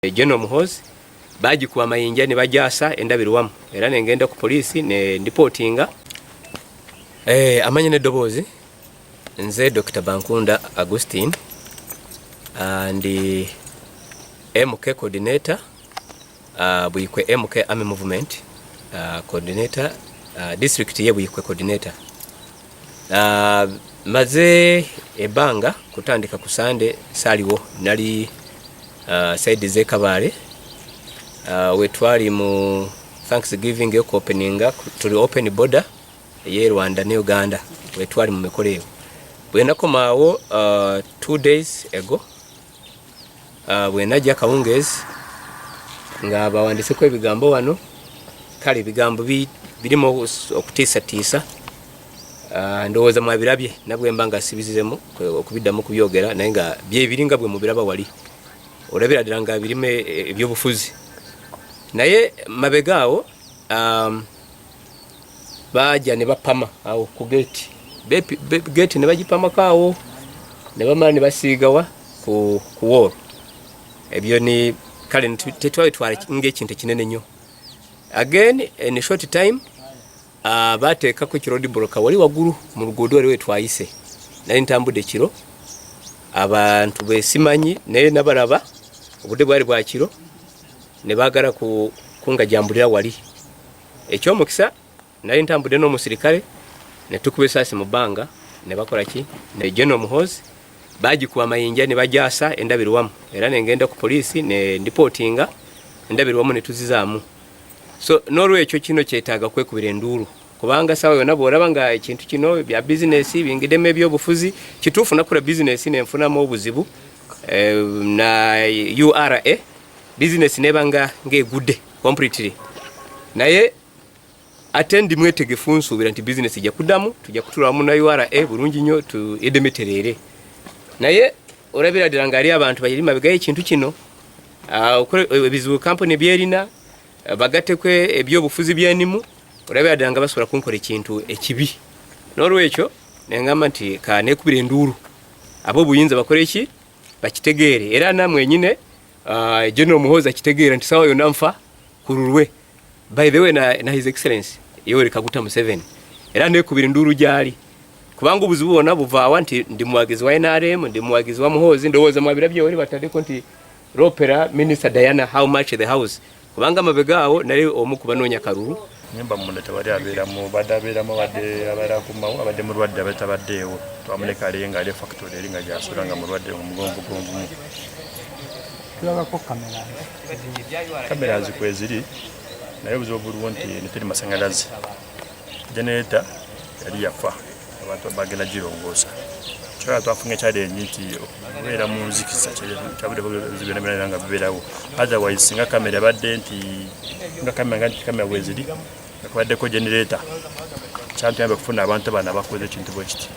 Gen Muhoozi bagikuba amayinja ne bajasa endabirwamu era nengenda ku poliisi ne ndipotinga amanya n'eddoboozi nze Dr Bakunda Agustine and MK coordinator buyikwe MK Army Movement coordinator district ye buyikwe coordinator maze ebanga kutandika ku Sunday saliwo nali side ze Kabale we twali mu Thanksgiving yo openinga tuli open border ye Rwanda ne Uganda we twali mu mikoleo bwe nakomawo 2 days ago bwe najja kawungezi nga bawandikako ebigambo wano kale ebigambo birimo okutisatisa ndowooza mwabirabye nabwe mbanga sibiziremu okubiddamu kubyogera naye nga byebiringa bwe mubiraba wali olabira ddala nga birime ebyobufuzi naye mabegaawo bajja ne bapama awo ku gate ne bagipamako ne bamala ne basiigawa ku wall ebyo ni kale tetwali ng'ekintu ekinene nnyo again in a short time bateekako ekirodi broka wali waggulu mu luguudo wali wetwayise nali ntambudde kiro abantu besimanyi naye nabalaba obudde bwali bwa kiro ne baagala kungajambulira wali ekyomukisa nali ntambudde n'omusirikale ne tukuba esaasi mu bbanga ne bakola ki ne Gen Muhoozi bagikuba amayinja ne bajasa endabirwamu era nengenda ku poliisi ne ndipotinga endabirwamu ne tuzizaamu so n'olwekyo kino kyetaaga kwekubira enduulu kubanga sawa yonna bw'olaba nga ekintu kino bya bizinesi bingiddemu ebyobufuzi kituufu nakula bizinesi nenfunamu obuzibu na URA bizinesi neba ng'egudde completely naye ate ndi mwetegefu nsuubira nti bizinesi ijja kuddamu tujja kutulamu na URA bulungi nnyo edemeterere naye olabira ddala ng'ali abantu bayiri mabegayo ekintu kino ebizibu kampuni byerina bagatteko ebyobufuzi by'enimu olabira ddala nga basobola kunkola ekintu ekibi n'olwekyo nengamba nti kanekubira enduulu ab'obuyinza bakole ki bakitegeere era namwe nyine Gen Muhoozi akitegeera nti sawa yonna nfa ku lulwe by the way na his excellence Yoweri Kaguta Museveni era nekubira enduulu gyali kubanga obuzibu bwonna buvaawa nti ndi muwagizi wa NRM ndi muwagizi wa Muhoozi ndowooza mwabirabye wali bataddeko nti Ropera Minister Diana how much the house kubanga mabegaawo nali omu ku banoonya kalulu nyumba munda tewali abeeramu abeeramu abaera kumawo abadde mulwadde abatabaddeewo twamuleka alenga ali factory eri nga gyasula nga mulwadde omugonvu gonvumu tulabako kamera zikweziri naye obuzibu buliwo nti neteri masanyalaze generator yali yafa abantu bagenda girongoosa kyala twafunye challenge nti okubeera mu nzikisa kyabuddeko ebizibu nga bibeerawo otherwise singa kamera badde nti nga kamera bweziri nga kubaddeko generator kyantuyambe okufuna abantu bano abakoze ekintu bwe kiti